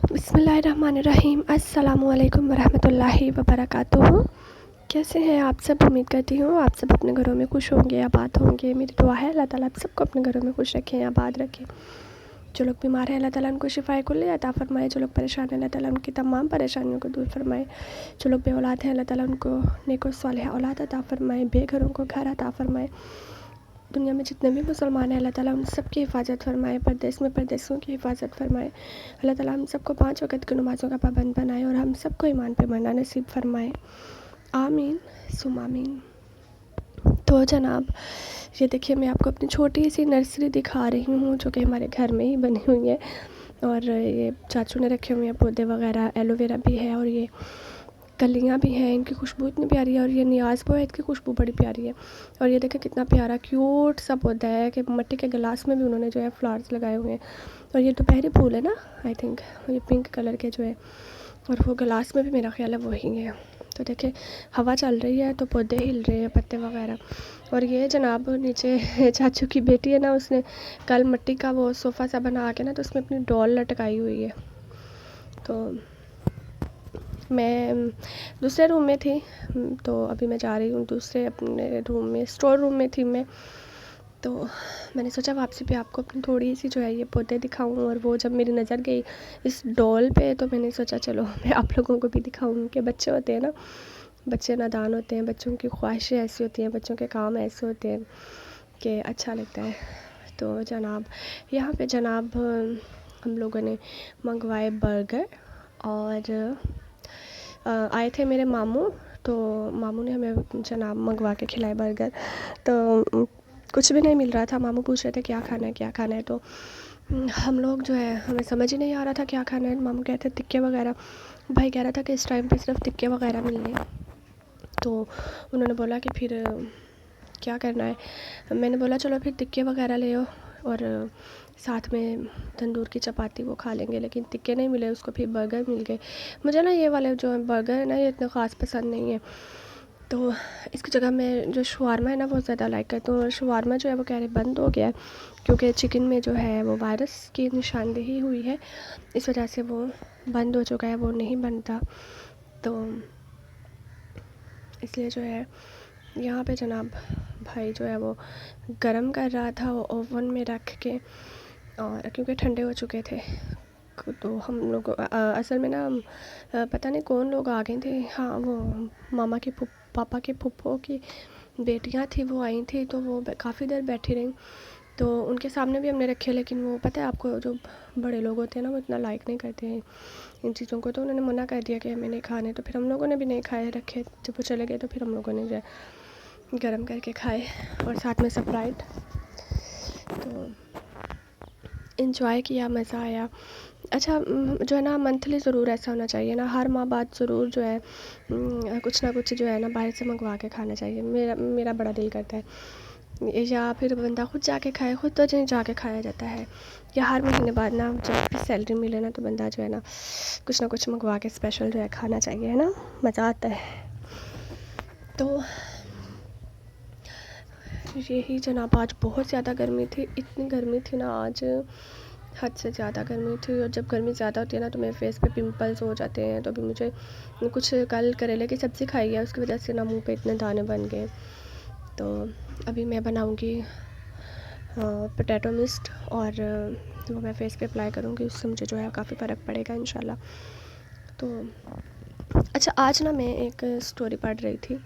बिस्मिल्लाहिर्रहमानिर्रहीम। अस्सलामुअलैकुम वरहमतुल्लाहि वबरकातुहू। कैसे हैं आप सब? उम्मीद करती हूँ आप सब अपने घरों में खुश होंगे, आबाद होंगे। मेरी दुआ है अल्लाह ताला आप सबको अपने घरों में खुश रखें, आबाद रखें। जो लोग बीमार हैं अल्लाह ताला उनको शिफाए कुल्ली अता फरमाए। जो लोग परेशान हैं अल्लाह ताला उनकी तमाम परेशानियों को दूर फरमाए। जो लोग बे औलाद हैं अल्लाह ताला उनको नेक और सालिह औलाद अता फरमाए। बेघरों को घर अता फरमाए। दुनिया में जितने भी मुसलमान हैं अल्लाह ताला उन सब की हिफाजत फरमाए। परदेश में परदेशियों की हिफाजत फरमाए। अल्लाह ताला हम सबको 5 वक़्त की नमाज़ों का पाबंद बनाए और हम सबको ईमान पे मरना नसीब फरमाए। आमीन सुम आमीन। तो जनाब, ये देखिए मैं आपको अपनी छोटी सी नर्सरी दिखा रही हूँ जो कि हमारे घर में ही बनी हुई है। और ये चाचू ने रखे हुए हैं पौधे वगैरह, एलोवेरा भी है और ये कलियाँ भी हैं। इनकी खुशबू इतनी प्यारी है और ये नियाज़ वो है, इसकी खुशबू बड़ी प्यारी है। और ये देखिए कितना प्यारा क्यूट सा पौधा है कि मट्टी के गिलास में भी उन्होंने जो है फ्लावर्स लगाए हुए हैं। और ये दोपहरी फूल है ना, आई थिंक ये पिंक कलर के जो है, और वो गिलास में भी मेरा ख्याल है वही है। तो देखिए हवा चल रही है तो पौधे हिल रहे हैं, पत्ते वगैरह। और ये जनाब नीचे चाचू की बेटी है ना, उसने कल मिट्टी का वो सोफ़ा सा बना के ना तो उसमें अपनी डॉल लटकाई हुई है। तो मैं दूसरे रूम में थी, तो अभी मैं जा रही हूँ दूसरे अपने रूम में, स्टोर रूम में थी मैं। तो मैंने सोचा वापसी पे आपको अपनी थोड़ी सी जो है ये पौधे दिखाऊं। और वो जब मेरी नज़र गई इस डॉल पे तो मैंने सोचा चलो मैं आप लोगों को भी दिखाऊं कि बच्चे होते हैं ना, बच्चे नादान होते हैं, बच्चों की ख्वाहिशें ऐसी होती हैं, बच्चों के काम ऐसे होते हैं कि अच्छा लगता है। तो जनाब यहाँ पे जनाब हम लोगों ने मंगवाए बर्गर और आए थे मेरे मामू, तो मामू ने हमें जनाब मंगवा के खिलाए बर्गर। तो कुछ भी नहीं मिल रहा था, मामू पूछ रहे थे क्या खाना है क्या खाना है। तो हम लोग जो है हमें समझ ही नहीं आ रहा था क्या खाना है। मामू कहते टिक्के वगैरह, भाई कह रहा था कि इस टाइम पे सिर्फ टिक्के वगैरह मिलने हैं। तो उन्होंने बोला कि फिर क्या करना है। मैंने बोला चलो फिर टिक्के वगैरह ले आओ और साथ में तंदूर की चपाती वो खा लेंगे। लेकिन टिक्के नहीं मिले, उसको फिर बर्गर मिल गए। मुझे ना ये वाले जो बर्गर है ना ये इतने ख़ास पसंद नहीं है, तो इसकी जगह मैं जो शवारमा है ना वो ज़्यादा लाइक करती हूँ। और शवारमा जो है वो कह रहे बंद हो गया है क्योंकि चिकन में जो है वो वायरस की निशानदेही हुई है, इस वजह से वो बंद हो चुका है, वो नहीं बनता। तो इसलिए जो है यहाँ पे जनाब भाई जो है वो गरम कर रहा था वो ओवन में रख के, और क्योंकि ठंडे हो चुके थे। तो हम लोग असल में ना पता नहीं कौन लोग आ गए थे, हाँ वो मामा की पापा के फूफो की बेटियां थी, वो आई थी। तो वो काफ़ी देर बैठी रहीं, तो उनके सामने भी हमने रखे। लेकिन वो पता है आपको जो बड़े लोग होते हैं ना वो इतना लाइक नहीं करते हैं इन चीज़ों को, तो उन्होंने मना कर दिया कि हमें नहीं खाने। तो फिर हम लोगों ने भी नहीं खाए, रखे। जब वो चले गए तो फिर हम लोगों ने जो है गरम करके खाए और साथ में स्प्राइट। तो इंजॉय किया, मज़ा आया। अच्छा जो है ना मंथली ज़रूर ऐसा होना चाहिए ना, हर माह बाद ज़रूर जो है कुछ ना कुछ जो है ना बाहर से मंगवा के खाना चाहिए। मेरा बड़ा दिल करता है, या फिर बंदा खुद जाके खाए। खुद तो नहीं जाके खाया जाता है, या हर महीने बाद ना जब सैलरी मिले ना तो बंदा जो है ना कुछ मंगवा के स्पेशल जो है खाना चाहिए, है ना, मज़ा आता है। तो यही जनाब आज बहुत ज़्यादा गर्मी थी, इतनी गर्मी थी ना आज, हद से ज़्यादा गर्मी थी। और जब गर्मी ज़्यादा होती है ना तो मेरे फेस पे पिंपल्स हो जाते हैं। तो अभी मुझे कुछ कल करेले की सब्ज़ी खाई है, उसकी वजह से ना मुंह पे इतने दाने बन गए। तो अभी मैं बनाऊंगी पोटैटो मिस्ट और वो मैं फेस पे अप्लाई करूँगी, उससे मुझे जो है काफ़ी फ़र्क पड़ेगा इंशाल्लाह। तो अच्छा आज ना मैं एक स्टोरी पढ़ रही थी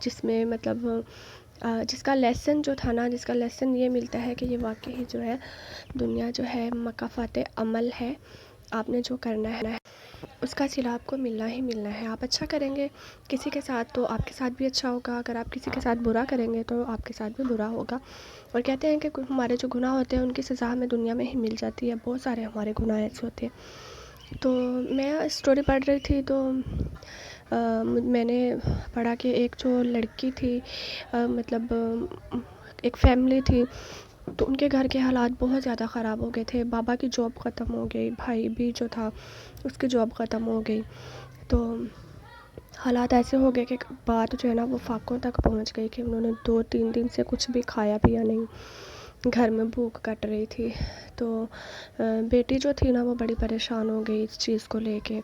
जिसमें मतलब जिसका लेसन जो था ना, जिसका लेसन ये मिलता है कि ये वाकई ही जो है दुनिया जो है मकाफ़ात अमल है। आपने जो करना है उसका सिला आपको मिलना ही मिलना है। आप अच्छा करेंगे किसी के साथ तो आपके साथ भी अच्छा होगा, अगर आप किसी के साथ बुरा करेंगे तो आपके साथ भी बुरा होगा। और कहते हैं कि हमारे जो गुनाह होते हैं उनकी सज़ा हमें दुनिया में ही मिल जाती है। बहुत सारे हमारे गुनाह ऐसे होते हैं। तो मैं स्टोरी पढ़ रही थी तो मैंने पढ़ा कि एक जो लड़की थी मतलब एक फैमिली थी, तो उनके घर के हालात बहुत ज़्यादा ख़राब हो गए थे। बाबा की जॉब ख़त्म हो गई, भाई भी जो था उसकी जॉब ख़त्म हो गई। तो हालात ऐसे हो गए कि बात जो है ना वो फाकों तक पहुंच गई कि उन्होंने 2-3 दिन से कुछ भी खाया पिया नहीं। घर में भूख कट रही थी। तो बेटी जो थी ना वो बड़ी परेशान हो गई इस चीज़ को लेके।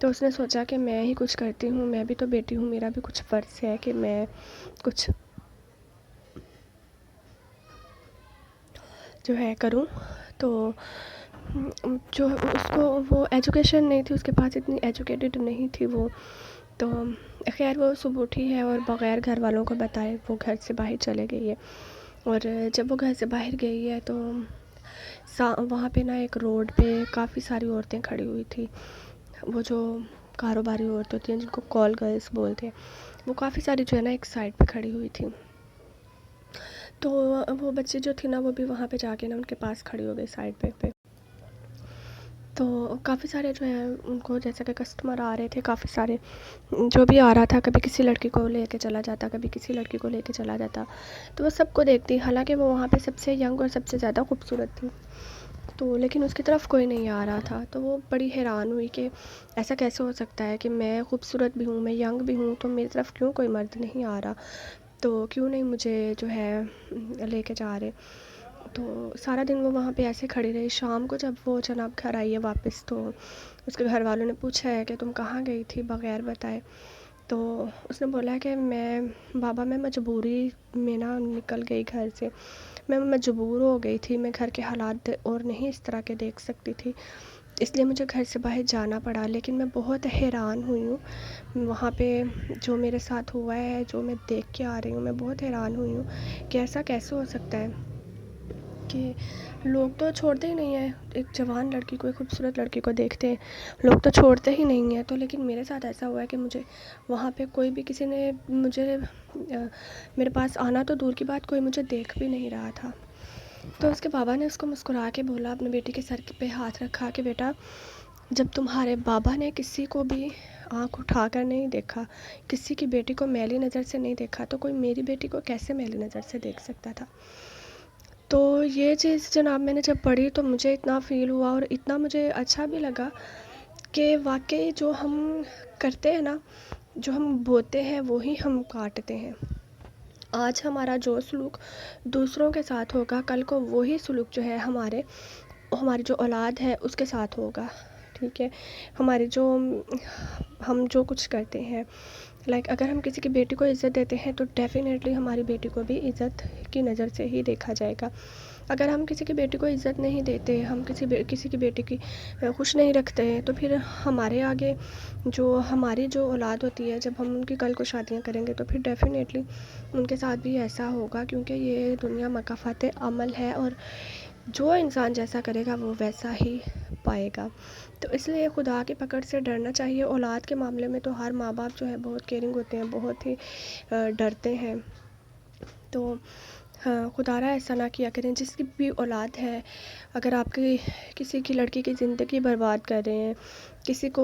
तो उसने सोचा कि मैं ही कुछ करती हूँ, मैं भी तो बेटी हूँ, मेरा भी कुछ फ़र्ज़ है कि मैं कुछ जो है करूँ। तो जो उसको वो एजुकेशन नहीं थी, उसके पास इतनी एजुकेटेड नहीं थी वो। तो खैर वो सुबह उठी है और बग़ैर घर वालों को बताए वो घर से बाहर चले गई है। और जब वो घर से बाहर गई है तो वहाँ पे ना एक रोड पे काफ़ी सारी औरतें खड़ी हुई थी। वो जो कारोबारी औरतें होती हैं जिनको कॉल गर्ल्स बोलते हैं, वो काफ़ी सारी जो है ना एक साइड पे खड़ी हुई थी। तो वो बच्ची जो थी ना वो भी वहाँ पे जाके ना उनके पास खड़ी हो गई साइड पे। तो काफ़ी सारे जो है उनको जैसे कि कस्टमर आ रहे थे, काफ़ी सारे जो भी आ रहा था, कभी किसी लड़की को लेके चला जाता, कभी किसी लड़की को लेके चला जाता। तो वो सबको देखती, हालांकि वो वहाँ पे सबसे यंग और सबसे ज़्यादा खूबसूरत थी। तो लेकिन उसकी तरफ कोई नहीं आ रहा था। तो वो बड़ी हैरान हुई कि ऐसा कैसे हो सकता है कि मैं खूबसूरत भी हूँ, मैं यंग भी हूँ, तो मेरी तरफ क्यों कोई मर्द नहीं आ रहा, तो क्यों नहीं मुझे जो है लेके जा रहे। तो सारा दिन वो वहाँ पे ऐसे खड़ी रही। शाम को जब वो जनाब घर आई है वापस, तो उसके घर वालों ने पूछा है कि तुम कहाँ गई थी बग़ैर बताए। तो उसने बोला है कि मैं मजबूरी में ना निकल गई घर से, मैं मजबूर हो गई थी, मैं घर के हालात और नहीं इस तरह के देख सकती थी, इसलिए मुझे घर से बाहर जाना पड़ा। लेकिन मैं बहुत हैरान हुई हूँ वहाँ पे जो मेरे साथ हुआ है, जो मैं देख के आ रही हूँ, मैं बहुत हैरान हुई हूँ कि ऐसा कैसे हो सकता है कि लोग तो छोड़ते ही नहीं हैं। एक जवान लड़की को, एक खूबसूरत लड़की को देखते हैं, लोग तो छोड़ते ही नहीं हैं। तो लेकिन मेरे साथ ऐसा हुआ है कि मुझे वहाँ पे कोई भी किसी ने मुझे मेरे पास आना तो दूर की बात, कोई मुझे देख भी नहीं रहा था। तो उसके बाबा ने उसको मुस्कुरा के बोला, अपने बेटी के सर पे हाथ रखा कि बेटा, जब तुम्हारे बाबा ने किसी को भी आँख उठाकर नहीं देखा, किसी की बेटी को मैली नज़र से नहीं देखा, तो कोई मेरी बेटी को कैसे मैली नज़र से देख सकता था। तो ये चीज़ जनाब मैंने जब पढ़ी तो मुझे इतना फ़ील हुआ और इतना मुझे अच्छा भी लगा कि वाकई जो हम करते हैं ना, जो हम बोते हैं वो ही हम काटते हैं। आज हमारा जो सलूक दूसरों के साथ होगा, कल को वही सलूक जो है हमारी जो औलाद है उसके साथ होगा। ठीक है, हमारी जो हम जो कुछ करते हैं, अगर हम किसी की बेटी को इज़्ज़त देते हैं तो डेफ़िनेटली हमारी बेटी को भी इज़्ज़त की नज़र से ही देखा जाएगा। अगर हम किसी की बेटी को इज़्ज़त नहीं देते, हम किसी की बेटी की खुश नहीं रखते हैं, तो फिर हमारी जो औलाद होती है, जब हम उनकी कल को शादियाँ करेंगे तो फिर डेफ़िनेटली उनके साथ भी ऐसा होगा, क्योंकि ये दुनिया मकाफ़ात अमल है और जो इंसान जैसा करेगा वो वैसा ही पाएगा। तो इसलिए खुदा की पकड़ से डरना चाहिए। औलाद के मामले में तो हर माँ बाप जो है बहुत केयरिंग होते हैं, बहुत ही डरते हैं। तो हाँ, खुदारा ऐसा ना किया करें। जिसकी भी औलाद है, अगर आपकी किसी की लड़की की ज़िंदगी बर्बाद कर रहे हैं, किसी को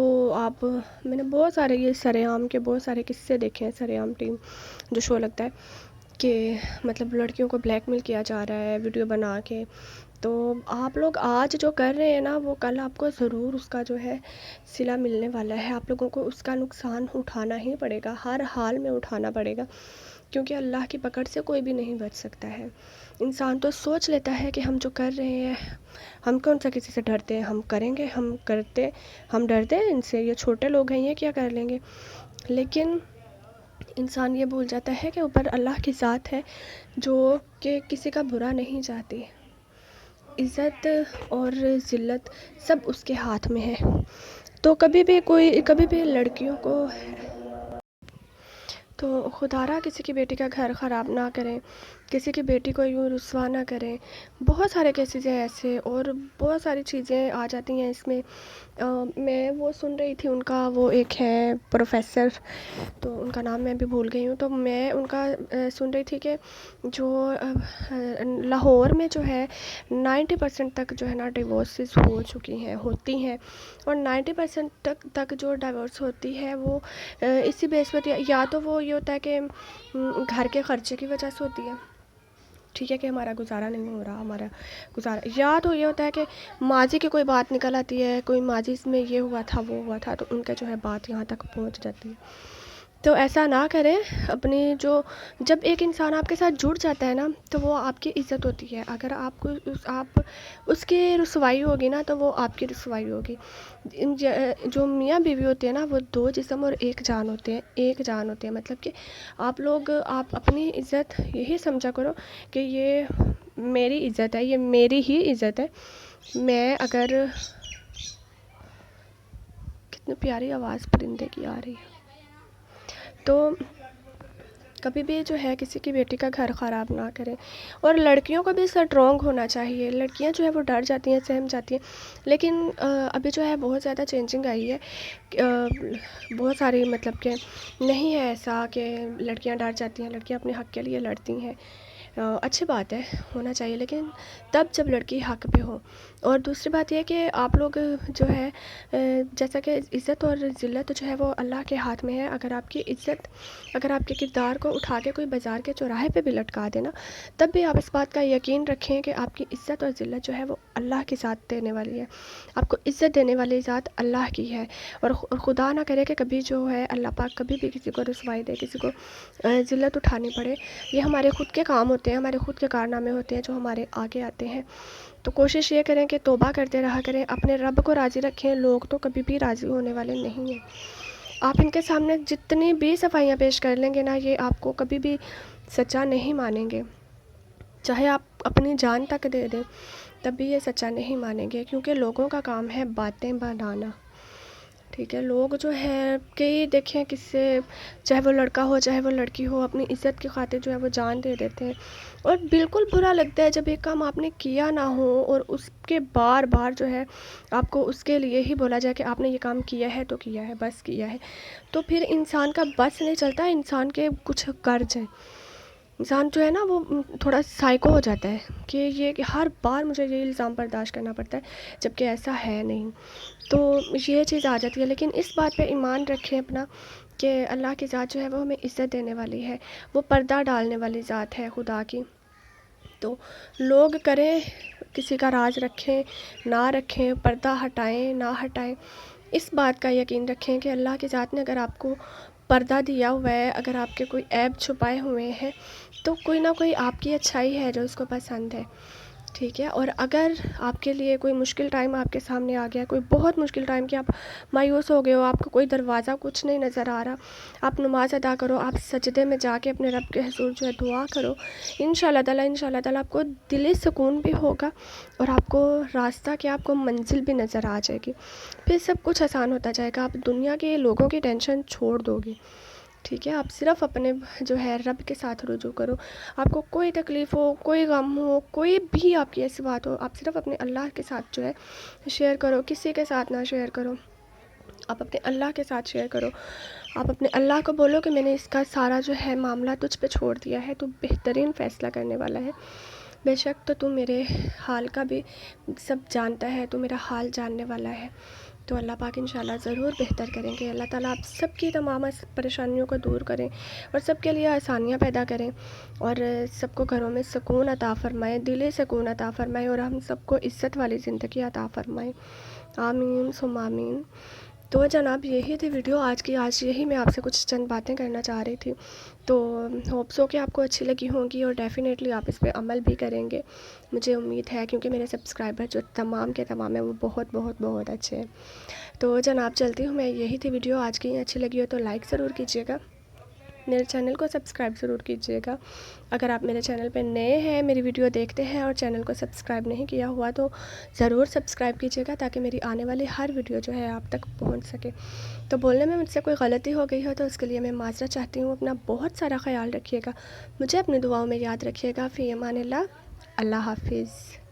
मैंने बहुत सारे ये सरेआम के बहुत सारे किस्से देखे हैं। सरेआम टीम जो शो लगता है कि मतलब लड़कियों को ब्लैकमेल किया जा रहा है वीडियो बना के। तो आप लोग आज जो कर रहे हैं ना, वो कल आपको ज़रूर उसका जो है सिला मिलने वाला है। आप लोगों को उसका नुकसान उठाना ही पड़ेगा, हर हाल में उठाना पड़ेगा, क्योंकि अल्लाह की पकड़ से कोई भी नहीं बच सकता है। इंसान तो सोच लेता है कि हम जो कर रहे हैं, हम कौन सा किसी से डरते हैं, हम करेंगे, हम डरते हैं इनसे, ये छोटे लोग हैं, ये क्या कर लेंगे। लेकिन इंसान ये भूल जाता है कि ऊपर अल्लाह की ज़ात है जो कि किसी का बुरा नहीं चाहती। इज़्ज़त और ज़िल्लत सब उसके हाथ में है। तो कभी भी लड़कियों को तो खुदारा किसी की बेटी का घर ख़राब ना करें, किसी की बेटी को यूँ रुसवा ना करें। बहुत सारे केसेस हैं ऐसे, और बहुत सारी चीज़ें आ जाती हैं इसमें। मैं वो सुन रही थी, उनका वो एक है प्रोफेसर, तो उनका नाम मैं अभी भूल गई हूँ। तो मैं उनका सुन रही थी कि जो लाहौर में जो है 90% तक जो है ना डिवोर्सेस हो चुकी हैं, होती हैं। और 90% तक जो डाइवोर्स होती है वो इसी बेस पर, या तो वो ये होता है कि घर के ख़र्चे की वजह से होती है, ठीक है, कि हमारा गुजारा नहीं हो रहा, हमारा गुजारा, या तो ये होता है कि माजी की कोई बात निकल आती है, कोई माजी में ये हुआ था वो हुआ था, तो उनका जो है बात यहाँ तक पहुँच जाती है। تو ایسا نہ کریں. اپنی جب ایک انسان آپ کے ساتھ جڑ جاتا ہے نا تو وہ آپ کی عزت ہوتی ہے. اگر آپ کو آپ اس کی رسوائی ہوگی نا تو وہ آپ کی رسوائی ہوگی. جو میاں بیوی ہوتے ہیں نا وہ دو جسم اور ایک جان ہوتے ہیں. مطلب کہ آپ اپنی عزت یہی سمجھا کرو کہ یہ میری عزت ہے, یہ میری ہی عزت ہے. میں اگر کتنی پیاری آواز پرندے کی آ رہی ہے. تو کبھی بھی جو ہے کسی کی بیٹی کا گھر خراب نہ کریں. اور لڑکیوں کو بھی اسٹرانگ ہونا چاہیے. لڑکیاں جو ہے وہ ڈر جاتی ہیں, سہم جاتی ہیں, لیکن ابھی جو ہے بہت زیادہ چینجنگ آئی ہے. بہت ساری مطلب کہ نہیں ہے ایسا کہ لڑکیاں ڈر جاتی ہیں. لڑکیاں اپنے حق کے لیے لڑتی ہیں. اچھی بات ہے, ہونا چاہیے, لیکن تب جب لڑکی حق پہ ہو. اور دوسری بات یہ کہ آپ لوگ جو ہے جیسا کہ عزت اور ذلت جو ہے وہ اللہ کے ہاتھ میں ہے. اگر آپ کی عزت, اگر آپ کے کردار کو اٹھا کے کوئی بازار کے چوراہے پہ بھی لٹکا دینا, تب بھی آپ اس بات کا یقین رکھیں کہ آپ کی عزت اور ذلت جو ہے وہ اللہ کی ذات دینے والی ہے. آپ کو عزت دینے والی ذات اللہ کی ہے. اور خدا نہ کرے کہ کبھی جو ہے اللہ پاک کبھی بھی کسی کو رسوائی دے, کسی کو ذلت اٹھانی پڑے. یہ ہمارے خود کے کام ہوتے ہیں, ہمارے خود کے کارنامے ہوتے ہیں جو ہمارے آگے آتے ہیں. تو کوشش یہ کریں کہ توبہ کرتے رہا کریں, اپنے رب کو راضی رکھیں. لوگ تو کبھی بھی راضی ہونے والے نہیں ہیں. آپ ان کے سامنے جتنی بھی صفائیاں پیش کر لیں گے نا, یہ آپ کو کبھی بھی سچا نہیں مانیں گے. چاہے آپ اپنی جان تک دے دیں تب بھی یہ سچا نہیں مانیں گے, کیونکہ لوگوں کا کام ہے باتیں بنانا. ٹھیک ہے, لوگ جو ہے کئی دیکھیں کس سے, چاہے وہ لڑکا ہو چاہے وہ لڑکی ہو, اپنی عزت کی خاطر جو ہے وہ جان دے دیتے ہیں. اور بالکل برا لگتا ہے جب ایک کام آپ نے کیا نہ ہو اور اس کے بار بار جو ہے آپ کو اس کے لیے ہی بولا جائے کہ آپ نے یہ کام کیا ہے تو کیا ہے, بس کیا ہے. تو پھر انسان کا بس نہیں چلتا, انسان کے کچھ قرض ہیں. انسان جو ہے نا وہ تھوڑا سائیکو ہو جاتا ہے کہ یہ کہ ہر بار مجھے یہ الزام برداشت کرنا پڑتا ہے جبکہ ایسا ہے نہیں. تو یہ چیز آ جاتی ہے. لیکن اس بات پہ ایمان رکھیں اپنا کہ اللہ کی ذات جو ہے وہ ہمیں عزت دینے والی ہے, وہ پردہ ڈالنے والی ذات ہے خدا کی. تو لوگ کریں, کسی کا راز رکھیں نہ رکھیں, پردہ ہٹائیں نہ ہٹائیں, اس بات کا یقین رکھیں کہ اللہ کی ذات نے اگر آپ کو پردہ دیا ہوا ہے, اگر آپ کے کوئی عیب چھپائے ہوئے ہیں, تو کوئی نہ کوئی آپ کی اچھائی ہے جو اس کو پسند ہے. ٹھیک ہے, اور اگر آپ کے لیے کوئی مشکل ٹائم آپ کے سامنے آ گیا, کوئی بہت مشکل ٹائم کہ آپ مایوس ہو گئے ہو, آپ کو کوئی دروازہ کچھ نہیں نظر آ رہا, آپ نماز ادا کرو, آپ سجدے میں جا کے اپنے رب کے حضور جو ہے دعا کرو. انشاءاللہ تعالیٰ آپ کو دلی سکون بھی ہوگا اور آپ کو راستہ کہ آپ کو منزل بھی نظر آ جائے گی. پھر سب کچھ آسان ہوتا جائے گا, آپ دنیا کے لوگوں کی ٹینشن چھوڑ دو گے. ٹھیک ہے, آپ صرف اپنے جو ہے رب کے ساتھ رجوع کرو. آپ کو کوئی تکلیف ہو, کوئی غم ہو, کوئی بھی آپ کی ایسی بات ہو, آپ صرف اپنے اللہ کے ساتھ جو ہے شیئر کرو, کسی کے ساتھ نہ شیئر کرو. آپ اپنے اللہ کے ساتھ شیئر کرو. آپ اپنے اللہ کو بولو کہ میں نے اس کا سارا جو ہے معاملہ تجھ پہ چھوڑ دیا ہے, تو بہترین فیصلہ کرنے والا ہے. بے شک تو میرے حال کا بھی سب جانتا ہے, تو میرا حال جاننے والا ہے. تو اللہ پاک انشاءاللہ ضرور بہتر کریں گے. اللہ تعالیٰ آپ سب کی تمام پریشانیوں کو دور کریں اور سب کے لیے آسانیاں پیدا کریں, اور سب کو گھروں میں سکون عطا فرمائیں, دلی سکون عطا فرمائیں, اور ہم سب کو عزت والی زندگی عطا فرمائیں. آمین ثم آمین. تو جناب یہی تھی ویڈیو آج کی. آج یہی میں آپ سے کچھ چند باتیں کرنا چاہ رہی تھی. تو ہوپ سو کہ آپ کو اچھی لگی ہوں گی, اور ڈیفینیٹلی آپ اس پہ عمل بھی کریں گے, مجھے امید ہے, کیونکہ میرے سبسکرائبر جو تمام کے تمام ہیں وہ بہت بہت بہت اچھے ہیں. تو جناب چلتی ہوں میں, یہی تھی ویڈیو آج کی. اچھی لگی ہو تو لائک ضرور کیجیے گا, میرے چینل کو سبسکرائب ضرور کیجیے گا. اگر آپ میرے چینل پہ نئے ہیں, میری ویڈیو دیکھتے ہیں اور چینل کو سبسکرائب نہیں کیا ہوا, تو ضرور سبسکرائب کیجیے گا تاکہ میری آنے والی ہر ویڈیو جو ہے آپ تک پہنچ سکے. تو بولنے میں مجھ سے کوئی غلطی ہو گئی ہو تو اس کے لیے میں معذرت چاہتی ہوں. اپنا بہت سارا خیال رکھیے گا, مجھے اپنی دعاؤں میں یاد رکھیے گا. فی امان اللہ. اللہ حافظ.